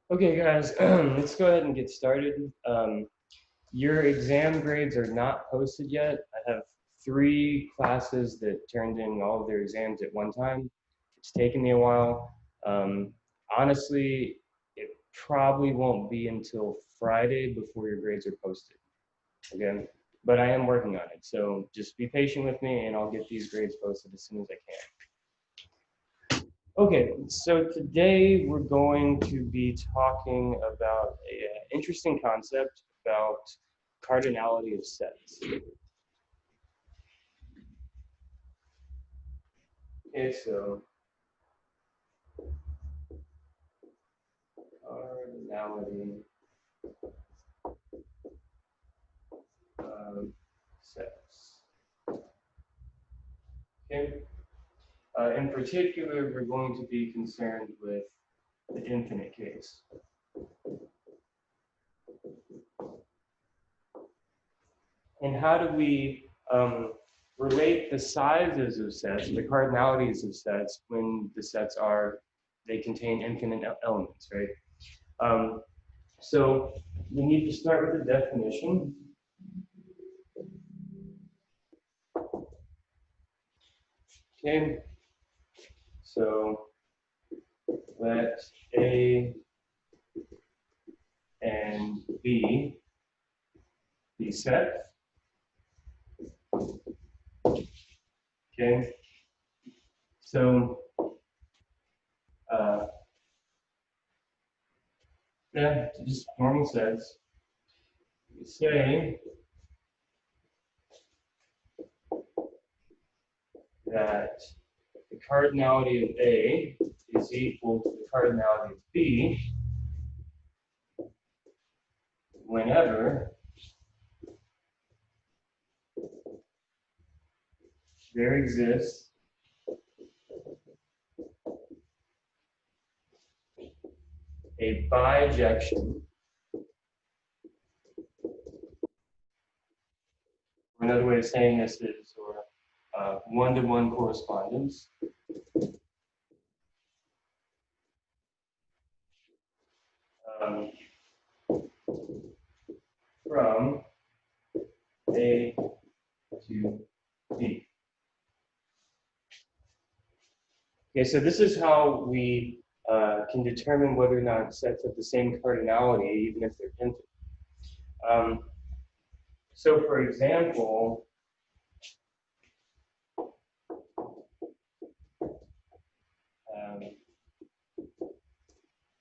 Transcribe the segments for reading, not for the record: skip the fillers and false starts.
Okay, guys, let's go ahead and get started. Your exam grades are not posted yet. I have 3 classes that turned in all of their exams at one time. It's taken me a while. Um, Honestly, it probably won't be until Friday before your grades are posted. Okay, but I am working on it, so just be patient with me, and I'll get these grades posted as soon as I can. Okay, so today we're going to be talking about an interesting concept about cardinality of sets. Okay, so cardinality of sets. Okay, in particular, we're going to be concerned with the infinite case. And how do we relate the sizes of sets, the cardinalities of sets, when the sets they contain infinite elements, right? So we need to start with the definition. Okay, so let A and B be sets. Okay, so yeah, just normal sets. We say that the cardinality of A is equal to the cardinality of B whenever there exists a bijection, or another way of saying this is, or one-to-one correspondence from A to B. Okay, so this is how we can determine whether or not sets have the same cardinality, even if they're infinite. So for example,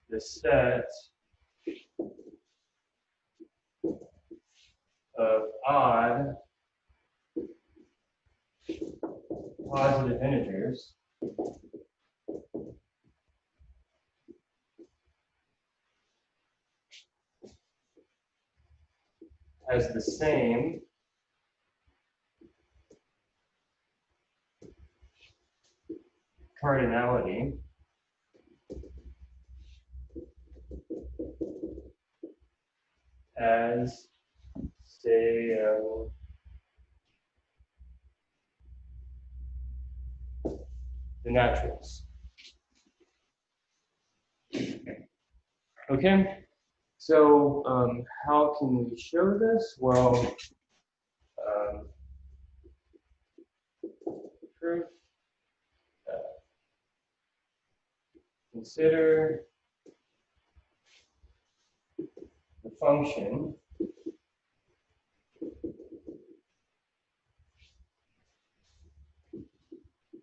the set of odd positive integers has the same cardinality as, say, the naturals. Okay, so how can we show this? Well, proof, consider the function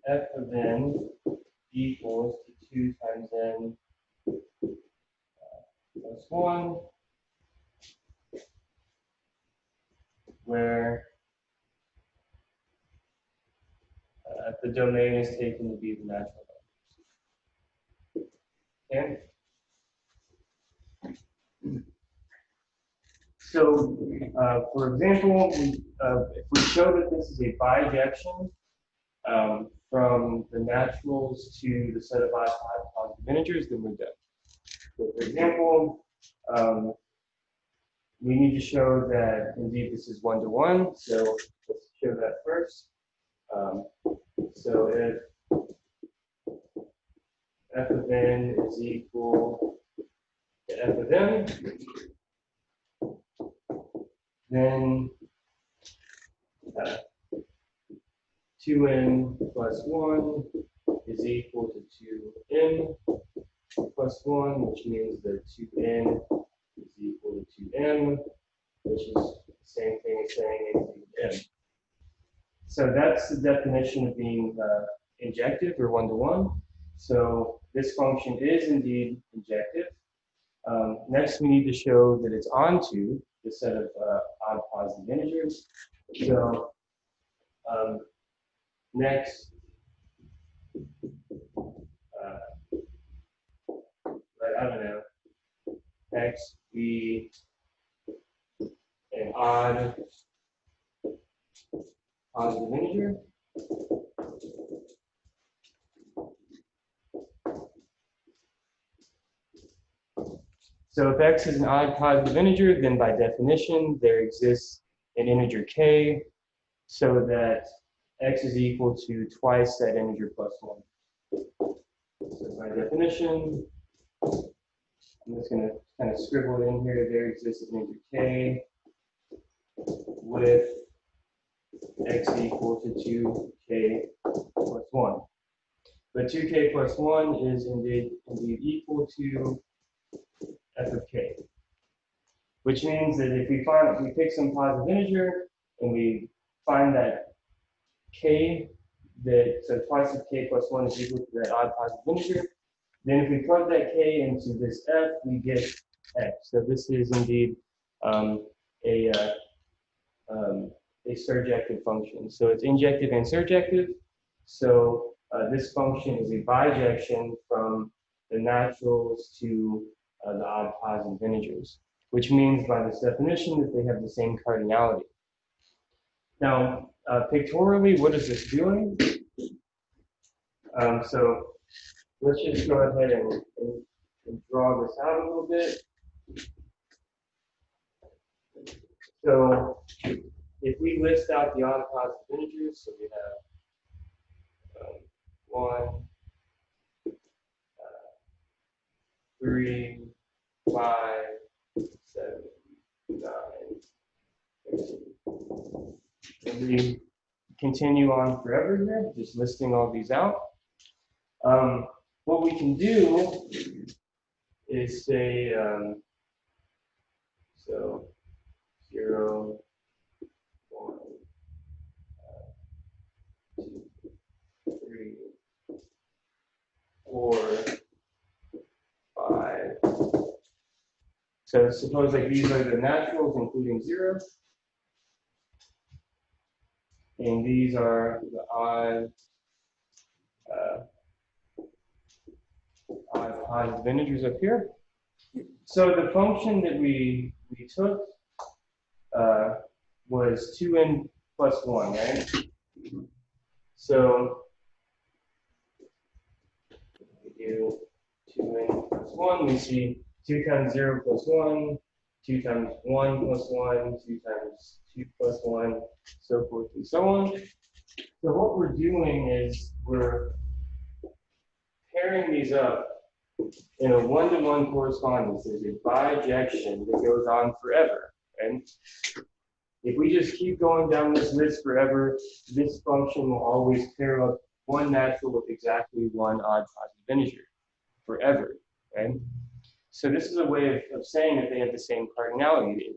f of n equals to 2 times n plus 1, where the domain is taken to be the natural numbers. Okay? So, for example, if we show that this is a bijection from the naturals to the set of odd positive integers, then we're done. So, for example, we need to show that indeed this is one-to-one. So let's show that first. So if f of n is equal to f of m, then 2n plus 1 is equal to 2m plus 1, which means that 2n is equal to 2m, which is the same thing as saying n to m. So that's the definition of being injective or one-to-one. So this function is indeed injective. Next, we need to show that it's onto the set of odd positive integers. So next, I don't know, x be an odd positive integer. So if x is an odd positive integer, then by definition, there exists an integer k so that x is equal to twice that integer plus 1. So by definition, I'm just going to kind of scribble it in here. There exists an integer k with x equal to 2k plus 1. But 2k plus 1 is indeed equal to f of k, which means that if we pick some positive integer and we find that k, so twice of k plus 1 is equal to that odd positive integer, then if we plug that k into this f, we get x. So this is indeed a surjective function. So it's injective and surjective. So this function is a bijection from the naturals to the odd positive integers, which means by this definition that they have the same cardinality. Now, pictorially, what is this doing? So let's just go ahead and draw this out a little bit. So if we list out the odd positive integers, so we have 1, 3, 5, 7, 9, 13. And we continue on forever here, just listing all these out. What we can do is say, so 0, 1, 2, 3, 4, 5. So suppose like these are the naturals, including 0. And these are the odd positive integers up here. So the function that we took was 2n plus 1, right? So if we do 2n plus 1, we see 2 times 0 plus 1, 2 times 1 plus 1, 2 times 2 plus 1, so forth and so on. So what we're doing is we're pairing these up in a one-to-one correspondence. There's a bijection that goes on forever. And if we just keep going down this list forever, this function will always pair up one natural with exactly one odd positive integer forever. Okay? So this is a way of saying that they have the same cardinality.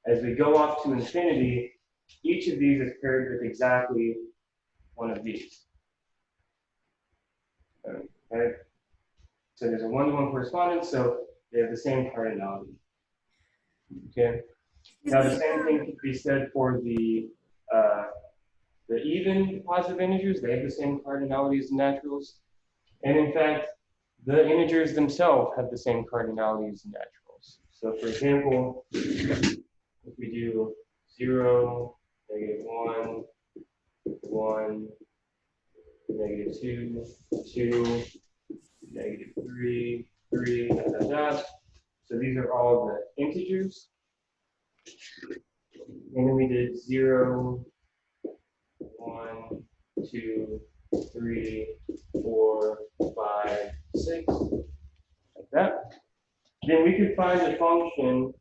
As we go off to infinity, each of these is paired with exactly one of these. Okay? So there's a one-to-one correspondence, so they have the same cardinality. Okay. Now the same thing could be said for the even positive integers. They have the same cardinality as the naturals, and in fact, the integers themselves have the same cardinality as the naturals. So, for example, if we do 0, -1, 1, -2, 2, -3, 3, dot, dot, dot. So these are all the integers. And then we did 0, 1, 2, 3, 4, 5, 6, like that. then we could find a function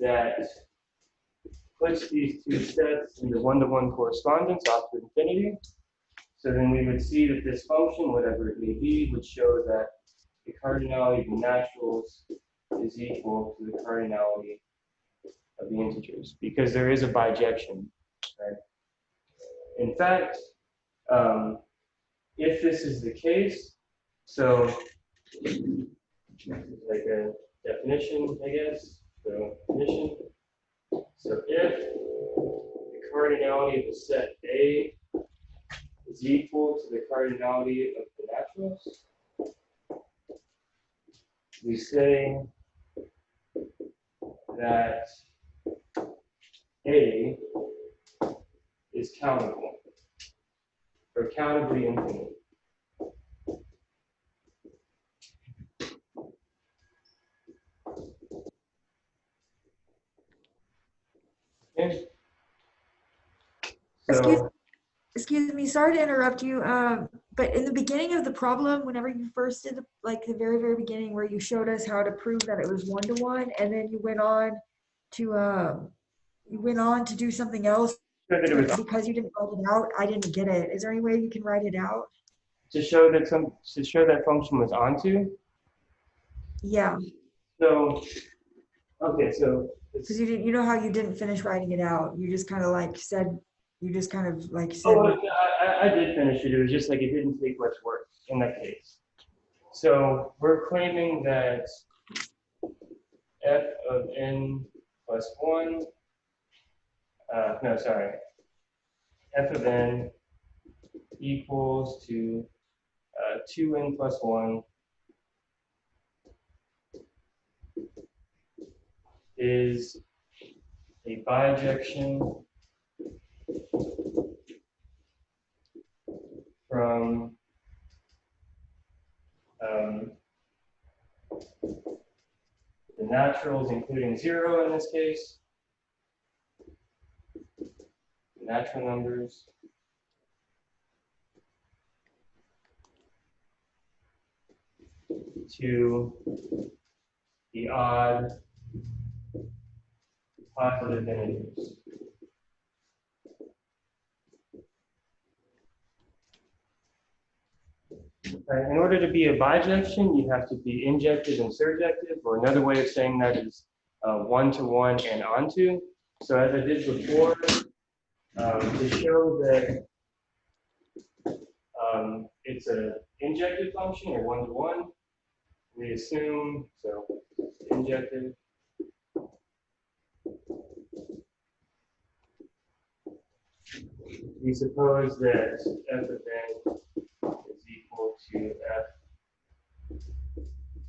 that puts these two sets into one-to-one correspondence off to infinity. So then we would see that this function, whatever it may be, would show that the cardinality of the naturals is equal to the cardinality of the integers, because there is a bijection, right? In fact, if this is the case, so like a definition, I guess, so definition. So if the cardinality of the set A is equal to the cardinality of the naturals, we say that A is countable, or countably infinite. Okay. Excuse, So, excuse me, sorry to interrupt you, but in the beginning of the problem, whenever you first did the very, very beginning where you showed us how to prove that it was one-to-one, and then you went on to do something else, so that it but was because you didn't write it out, I didn't get it. Is there any way you can write it out? to show that function was onto. Yeah, So, okay, so because you know how you didn't finish writing it out. You just kind of like said, you just kind of like said, oh, I did finish it. It was just like it didn't take much work in that case. So we're claiming that f of n plus 1, no, sorry, f of n equals to 2n plus 1 is a bijection from the naturals, including 0 in this case, natural numbers, to the odd positive integers. Right. In order to be a bijection, you have to be injective and surjective, or another way of saying that is one-to-one and onto. So as I did before, to show that it's an injective function or one-to-one, we assume, so injective, we suppose that f of n is equal to f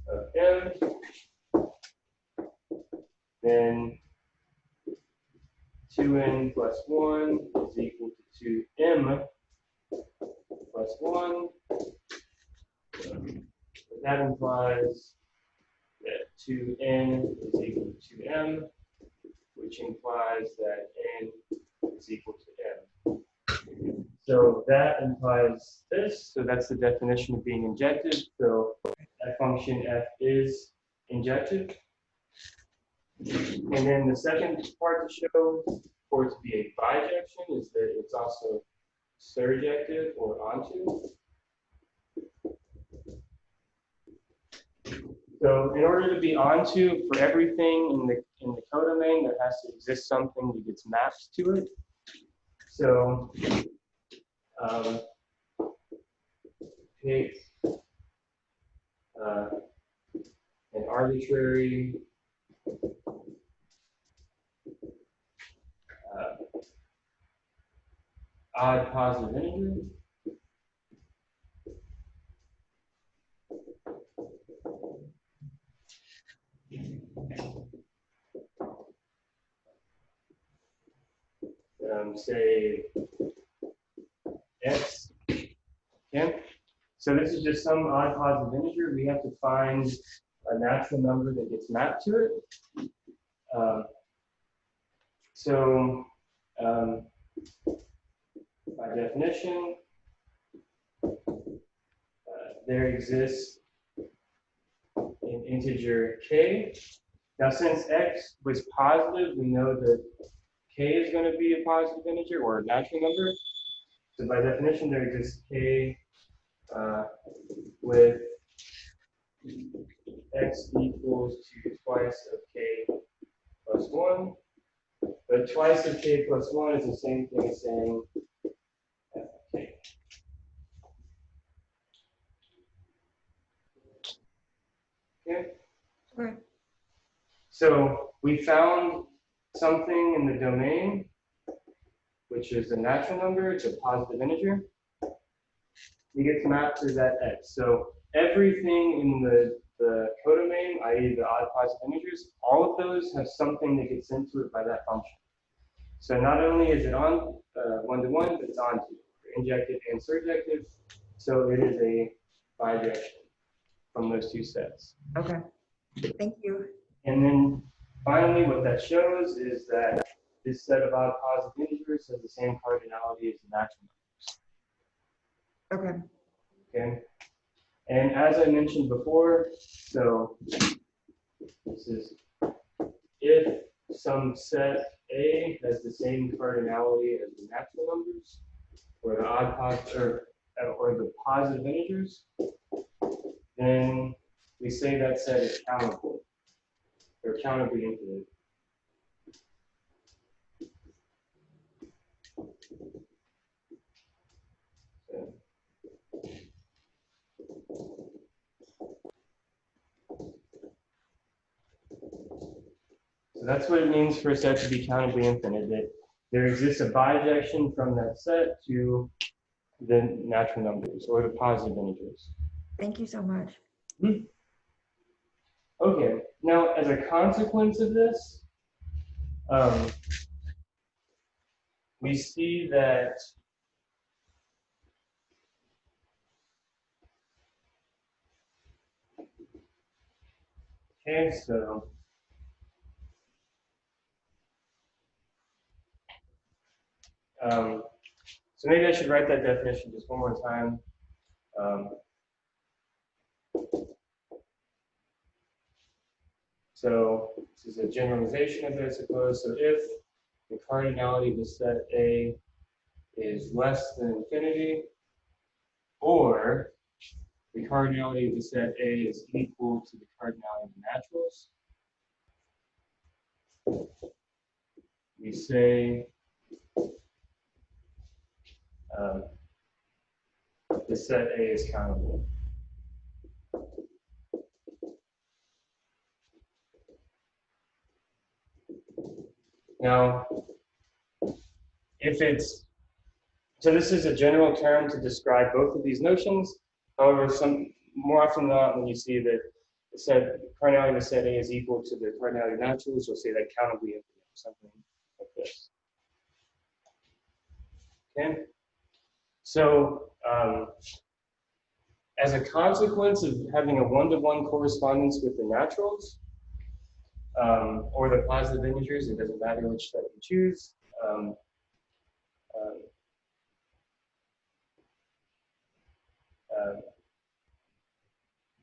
of m, then 2n plus 1 is equal to 2m plus 1. That implies that 2n is equal to m, which implies that n is equal to m. So that implies this. So that's the definition of being injective. So that function f is injective. And then the second part to show for it to be a bijection is that it's also surjective or onto. So in order to be onto, for everything in the codomain, there has to exist something that gets mapped to it. So pick an arbitrary odd positive integer. Say x. Okay. So this is just some odd positive integer. We have to find a natural number that gets mapped to it. So by definition, there exists an integer k. Now, since x was positive, we know that k is going to be a positive integer or a natural number. So by definition, there exists k with x equals to twice of k plus 1. But twice of k plus 1 is the same thing as saying f of k. Okay? Okay. So we found something in the domain, which is a natural number. It's a positive integer. We get to map to that x. So everything in the codomain, i.e. the odd positive integers, all of those have something that gets sent to it by that function. So not only is it on one-to-one, but it's onto injective and surjective. So it is a bijection from those two sets. Okay. Thank you. And then finally, what that shows is that this set of odd positive integers has the same cardinality as the natural Okay. numbers. Okay. And as I mentioned before, so this is if some set A has the same cardinality as the natural numbers, or the odd positive, or the positive integers, then we say that set is countable, or countably infinite. So that's what it means for a set to be countably infinite, that there exists a bijection from that set to the natural numbers or the positive integers. Thank you so much. Okay, now as a consequence of this, we see that okay, so maybe I should write that definition just one more time. So this is a generalization of it, I suppose. So if the cardinality of the set A is less than infinity, or the cardinality of the set A is equal to the cardinality of the naturals, we say the set A is countable. Now, if it's, so this is a general term to describe both of these notions. However, more often than not, when you see that the set cardinality of the set A is equal to the cardinality of naturals, you'll say that countably infinite, or something like this. Okay. So as a consequence of having a one-to-one correspondence with the naturals, or the positive integers, it doesn't matter which set you choose.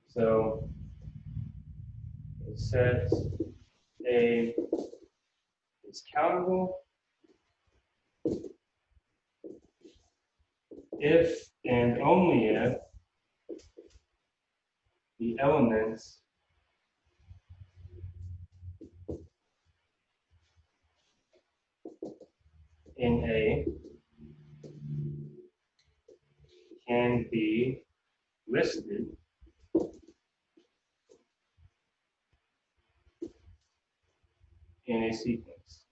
So set A is countable if and only if the elements in A can be listed in a sequence.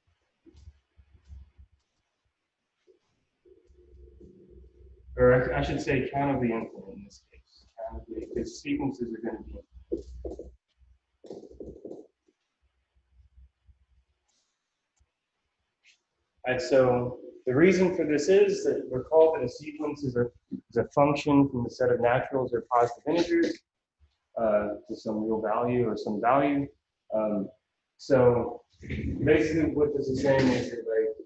Or I should say countably infinite in this case. Countably, because sequences are going to be infinite. Right, so the reason for this is that recall that a sequence is a function from the set of naturals or positive integers to some real value or some value. So basically what this is saying is that like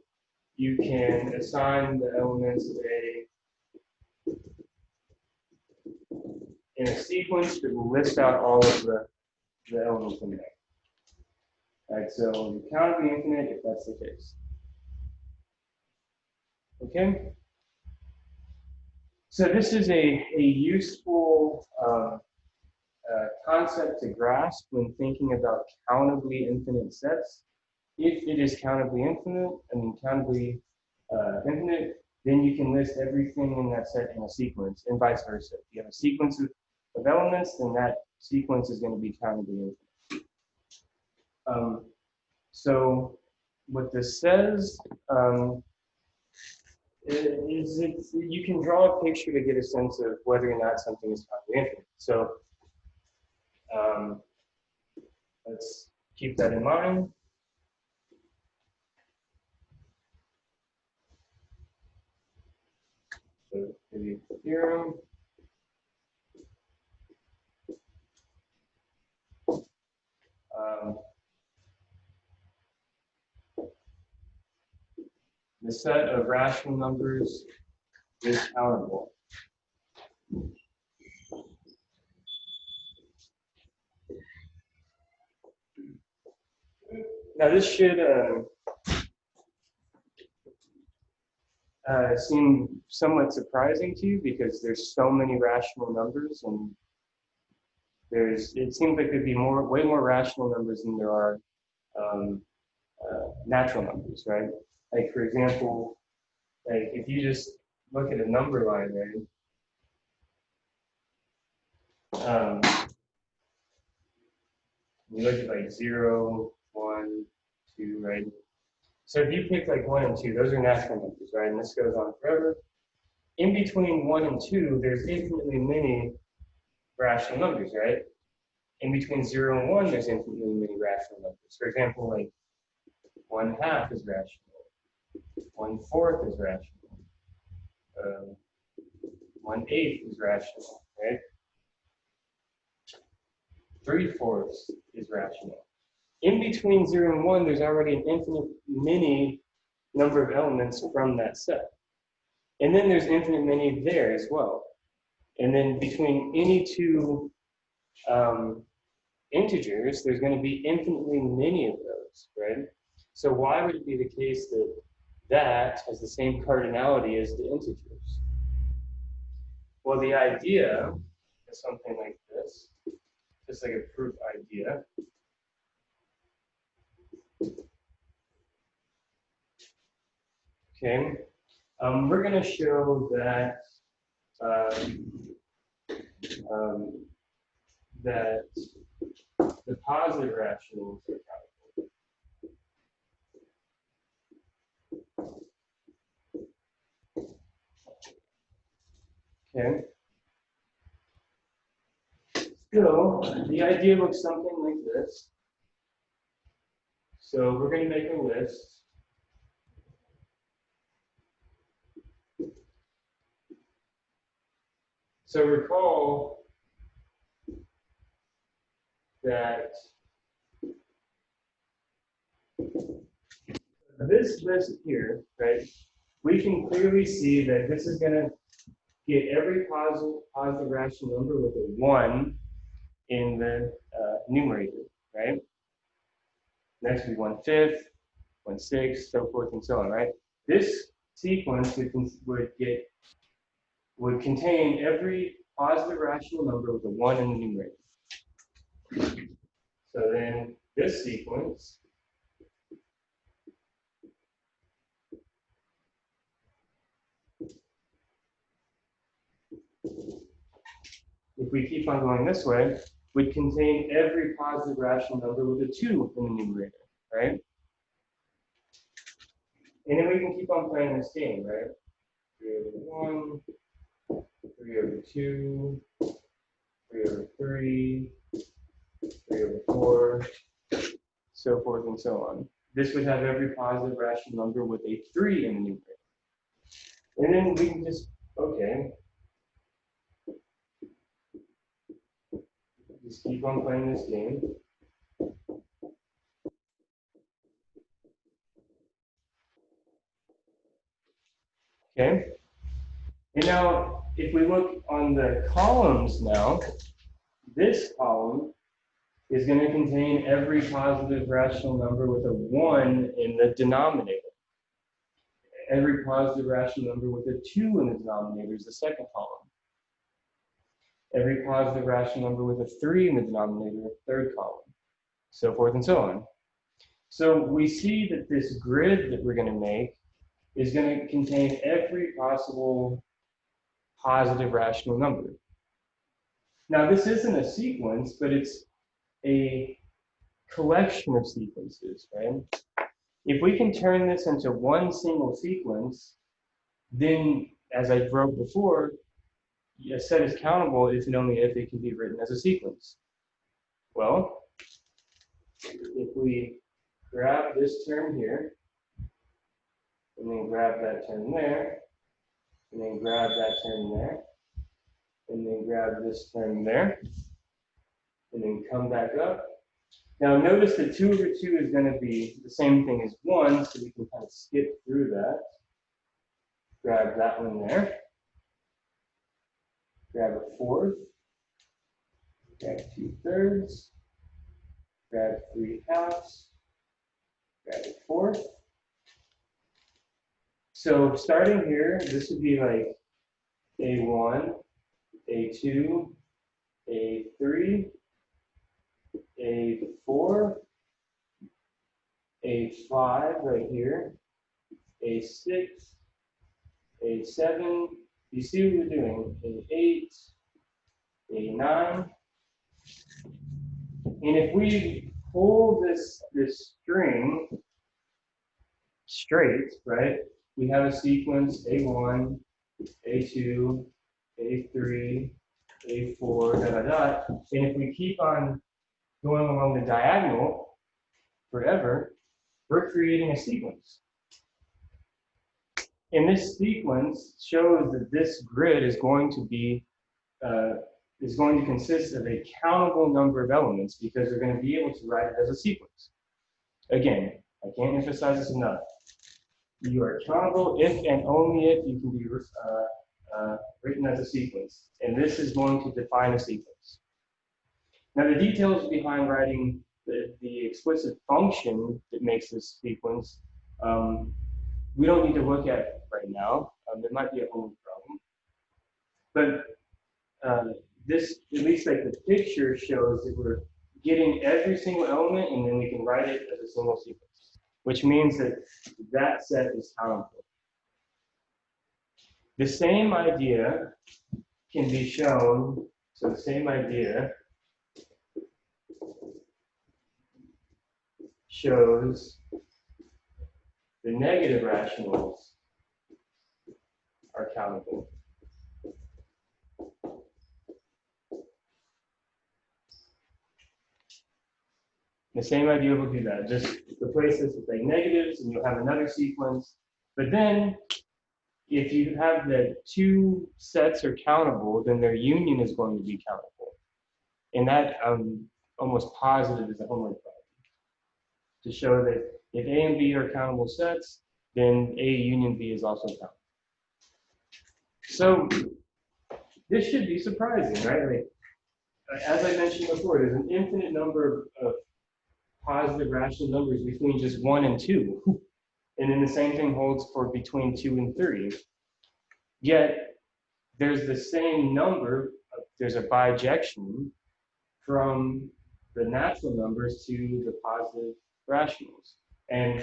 you can assign the elements of A in a sequence that will list out all of the the elements in there. All right, so countably infinite if that's the case. Okay? So this is a useful concept to grasp when thinking about countably infinite sets. If it is countably infinite, countably infinite, then you can list everything in that set in a sequence, and vice versa. If you have a sequence of elements, then that sequence is going to be countably infinite. So what this says is you can draw a picture to get a sense of whether or not something is countably infinite. So let's keep that in mind. So the theorem. The set of rational numbers is countable. Now this should seem somewhat surprising to you because there's so many rational numbers, and it seems like there'd be way more rational numbers than there are natural numbers, right? Like for example, like if you just look at a number line, right? You look at like 0, 1, 2, right? So if you pick like 1 and 2, those are natural numbers, right? And this goes on forever. In between 1 and 2, there's infinitely many rational numbers, right? In between 0 and 1, there's infinitely many rational numbers. For example, like 1/2 is rational, 1/4 is rational, 1/8 is rational, right? 3/4 is rational. In between 0 and 1, there's already an infinite many number of elements from that set. And then there's infinite many there as well. And then between any two integers, there's going to be infinitely many of those, right? So why would it be the case that that has the same cardinality as the integers? Well, the idea is something like this, just like a proof idea. Okay, we're going to show that that the positive rationals are countable. Okay. So the idea looks something like this. So we're going to make a list. So recall that this list here, right, we can clearly see that this is going to get every positive rational number with a 1 in the numerator, right? Next would be 1/5, 1/6, so forth and so on, right? This sequence would contain every positive rational number with a 1 in the numerator. So then this sequence if we keep on going this way, would contain every positive rational number with a 2 in the numerator, right? And then we can keep on playing this game, right? 3/1, 3/2, 3/3, 3/4, so forth and so on. This would have every positive rational number with a 3 in the numerator. And then we can just, okay, just keep on playing this game. Okay. And now, if we look on the columns now, this column is going to contain every positive rational number with a 1 in the denominator. Every positive rational number with a 2 in the denominator is the second column. Every positive rational number with a 3 in the denominator, third column, so forth and so on. So we see that this grid that we're going to make is going to contain every possible positive rational number. Now, this isn't a sequence, but it's a collection of sequences, right? If we can turn this into one single sequence, then, as I wrote before, a set is countable if and only if it can be written as a sequence. Well, if we grab this term here, and then grab that term there, and then grab that term there, and then grab this term there, and then come back up. Now notice that 2 over 2 is going to be the same thing as 1, so we can kind of skip through that. Grab that one there. Grab a fourth. Grab 2/3. Grab 3/2. Grab a fourth. So starting here, this would be like A1, A2, A3, A4, A5 right here, A6, A7. You see what we're doing? A8, A9. And if we pull this string straight, right, we have a sequence A1, A2, A3, A4, dot, dot, dot. And if we keep on going along the diagonal forever, we're creating a sequence. And this sequence shows that this grid is going to consist of a countable number of elements because we're going to be able to write it as a sequence. Again, I can't emphasize this enough. You are countable if and only if you can be written as a sequence. And this is going to define a sequence. Now, the details behind writing the explicit function that makes this sequence, we don't need to look at right now. There might be a homework problem. But this, at least like the picture shows that we're getting every single element and then we can write it as a single sequence, which means that that set is countable. The same idea can be shown, so the same idea shows the negative rationals are countable. The same idea will do that. Just replace this with like negatives and you'll have another sequence. But then if you have the two sets are countable, then their union is going to be countable. And that almost positive is a homework problem. To show that if A and B are countable sets, then A union B is also countable. So this should be surprising, right? Like, as I mentioned before, there's an infinite number of positive rational numbers between just 1 and 2. And then the same thing holds for between 2 and 3. Yet there's the same number, there's a bijection from the natural numbers to the positive rationals. And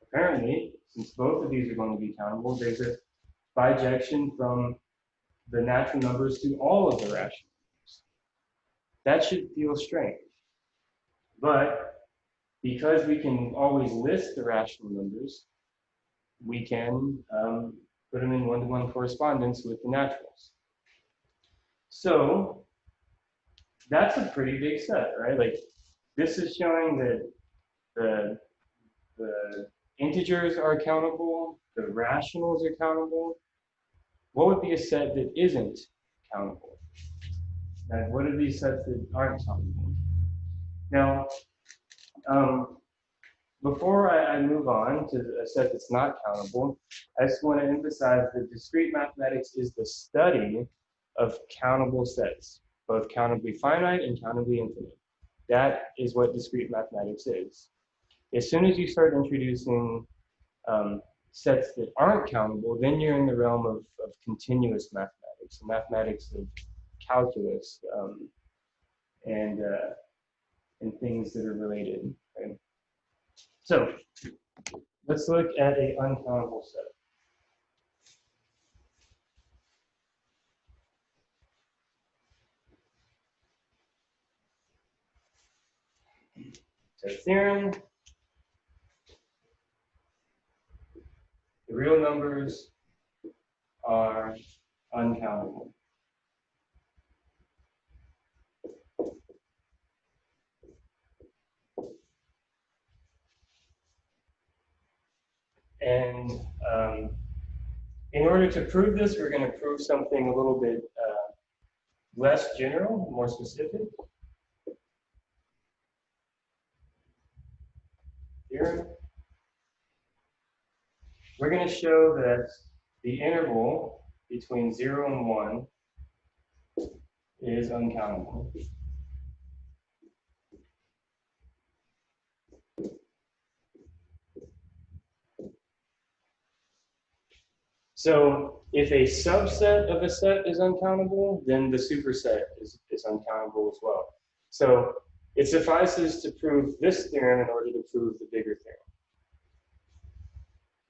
apparently, since both of these are going to be countable, there's a bijection from the natural numbers to all of the rational numbers. That should feel strange. But because we can always list the rational numbers, we can put them in one-to-one correspondence with the naturals. So that's a pretty big set, right? Like this is showing that the integers are countable, the rationals are countable. What would be a set that isn't countable? And what are these sets that aren't countable? Now, before I move on to a set that's not countable, I just want to emphasize that discrete mathematics is the study of countable sets, both countably finite and countably infinite. That is what discrete mathematics is. As soon as you start introducing sets that aren't countable, then you're in the realm of continuous mathematics, mathematics of calculus, and things that are related. Right? So let's look at an uncountable set. So theorem, the real numbers are uncountable. And in order to prove this, we're going to prove something a little bit less general, more specific. Theorem. We're going to show that the interval between 0 and 1 is uncountable. So if a subset of a set is uncountable, then the superset is uncountable as well. So it suffices to prove this theorem in order to prove the bigger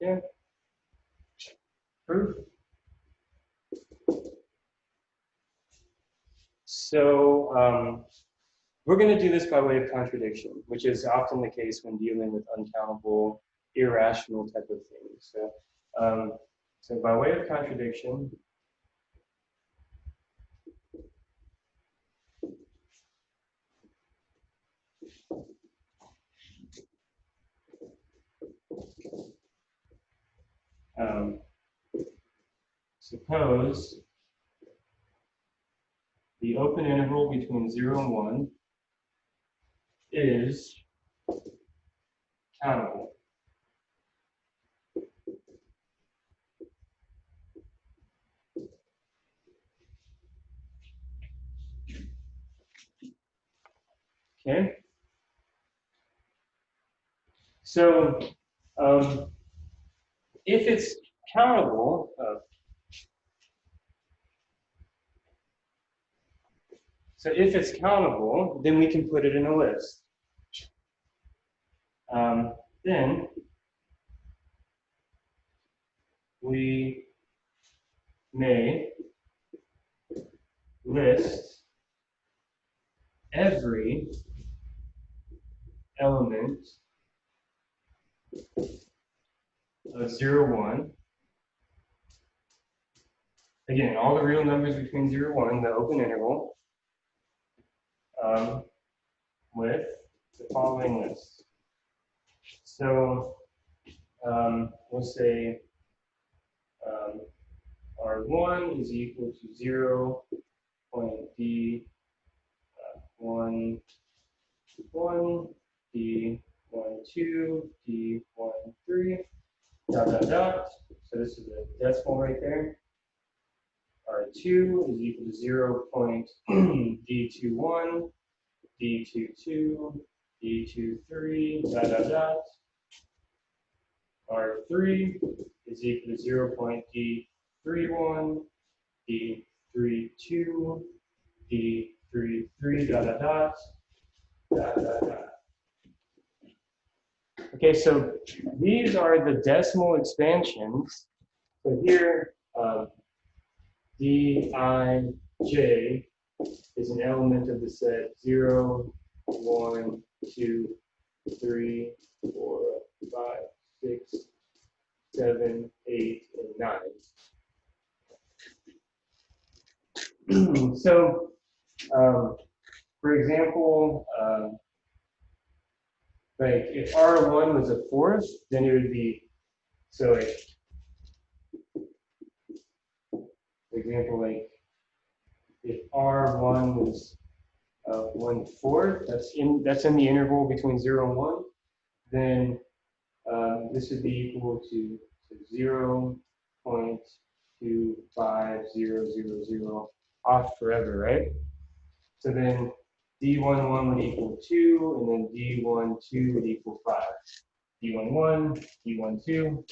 theorem. Yeah. Proof. So we're going to do this by way of contradiction, which is often the case when dealing with uncountable, irrational type of things. So by way of contradiction, suppose the open interval between 0 and 1 is countable. Okay? So if it's countable, then we can put it in a list. Then we may list every element of 0, 1. Again, all the real numbers between 0 and 1, the open interval, with the following list. So we'll say R1 is equal to 0 point D 1, 1, D 1, 2, D 1, 3, dot, dot, dot. So this is a decimal right there. R2 is equal to 0 point D21, D22, D23, dot, dot, dot. R3 is equal to 0 point D31, D32, D33, dot, dot, dot, dot, dot, dot. Okay, so these are the decimal expansions. So here, Dij is an element of the set 0, 1, 2, 3, 4, 5, 6, 7, 8, and 9. So, for example, like if R1 was a fourth, then it would be, so like, for example, like if R1 was 1/4, that's in the interval between 0 and 1, then this would be equal to 0.25000 off forever, right? So then D11 would equal 2, and then D12 would equal 5. D11, D12,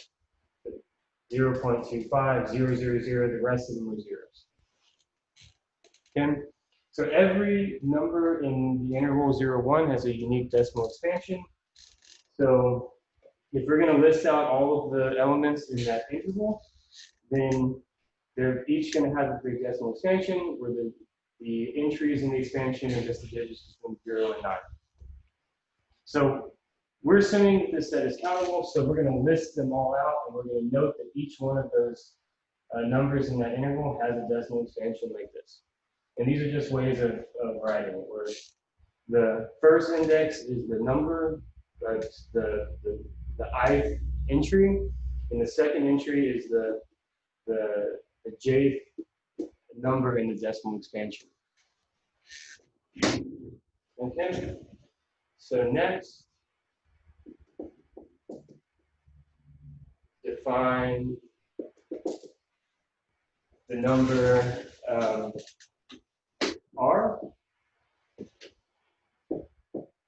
0.25, 0, 0, 0, the rest of them are zeros. Okay? So every number in the interval 0, 1 has a unique decimal expansion. So if we're going to list out all of the elements in that interval, then they're each going to have a three decimal expansion, where the entries in the expansion are just the digits between 0 and 9. So we're assuming that this set is countable, so we're going to list them all out, and we're going to note that each one of those numbers in that interval has a decimal expansion like this. And these are just ways of writing it, where the first index is the number, the ith entry, and the second entry is the jth number in the decimal expansion. Okay, so next, define the number r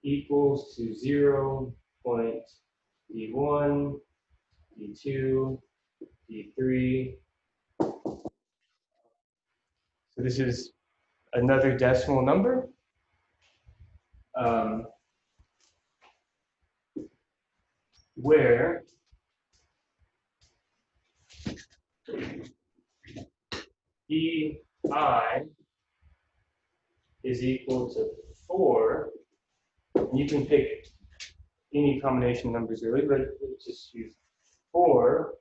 equals to 0.d1, d2, d3. So this is another decimal number. Where EI is equal to 4. And you can pick any combination of numbers really, but let's just use 4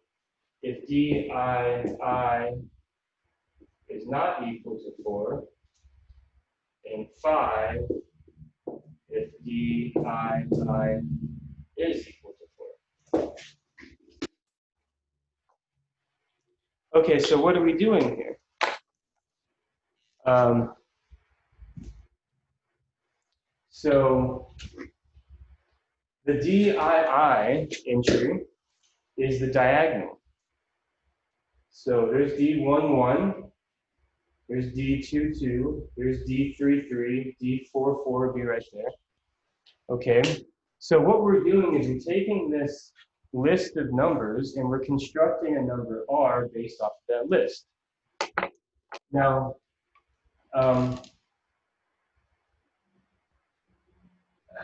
if DII is not equal to 4, and 5 if DII is equal to 4. Okay, so what are we doing here? So the DII entry is the diagonal. So there's D11, there's D22, there's D33, D44 would be right there. Okay, so what we're doing is we're taking this list of numbers and we're constructing a number R based off of that list. Now,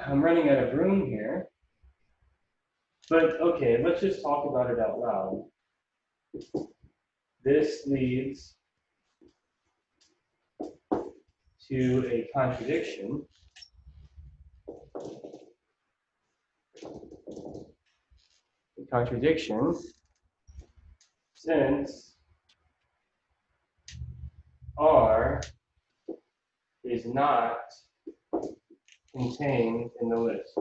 I'm running out of room here, but okay, let's just talk about it out loud. This leads to a contradiction. Since R is not contained in the list.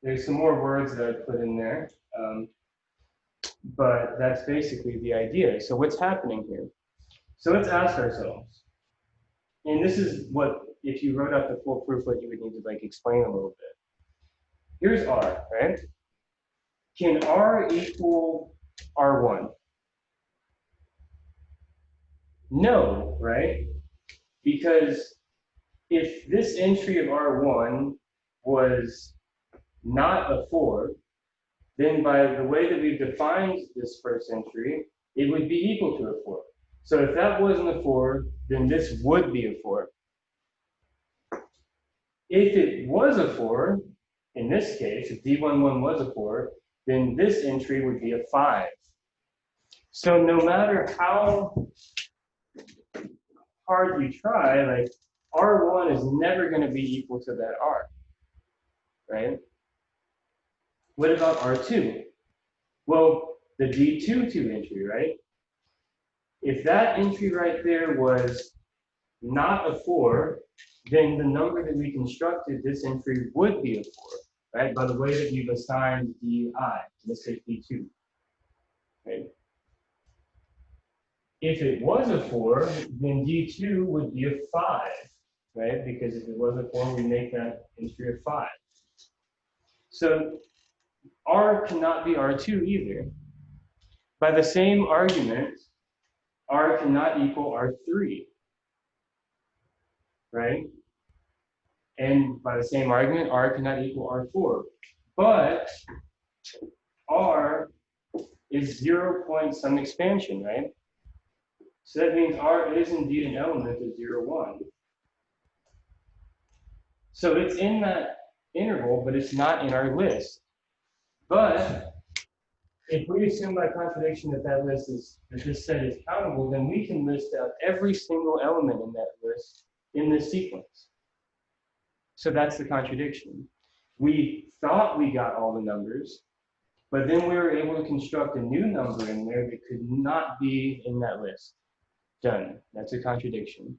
There's some more words that I put in there, but that's basically the idea. So what's happening here? So let's ask ourselves, and this is what, if you wrote out the full proof, what you would need to like explain a little bit. Here's R, right? Can R equal R1? No, right? Because if this entry of R1 was not a 4, then by the way that we've defined this first entry, it would be equal to a 4. So if that wasn't a 4, then this would be a 4. If it was a 4, in this case, if D11 was a 4, then this entry would be a 5. So no matter how hard you try, like R1 is never going to be equal to that R, right? What about R2? Well, the D22 entry, right? If that entry right there was not a 4, then the number that we constructed, this entry would be a 4, right? By the way that we've assigned DI, in this case D2, right? If it was a 4, then D2 would be a 5, right? Because if it was a 4, we make that entry a 5. So R cannot be R2 either. By the same argument, R cannot equal R3, right? And by the same argument, R cannot equal R4. But R is 0 point some expansion, right? So that means R is indeed an element of 0, 1. So it's in that interval, but it's not in our list. But if we assume by contradiction that that this set is countable, then we can list out every single element in that list in this sequence. So that's the contradiction. We thought we got all the numbers, but then we were able to construct a new number in there that could not be in that list. Done. That's a contradiction.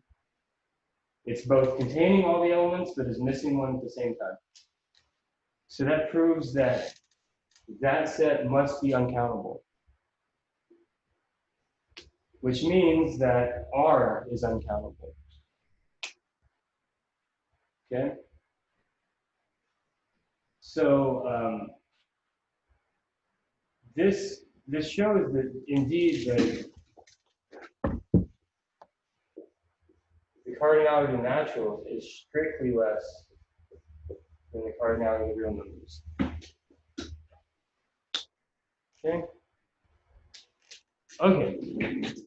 It's both containing all the elements, but is missing one at the same time. So that proves that that set must be uncountable, which means that R is uncountable. Okay? So this shows that indeed the cardinality of naturals is strictly less than the cardinality of real numbers. Okay? Okay,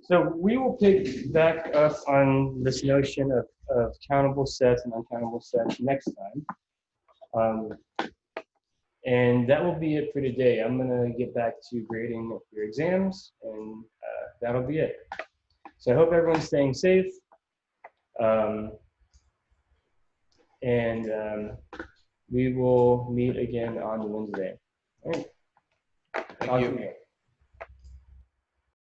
so we will pick back up on this notion of countable sets and uncountable sets next time. And that will be it for today. I'm going to get back to grading your exams, and that'll be it. So I hope everyone's staying safe. We will meet again on Wednesday. All right. Thank you.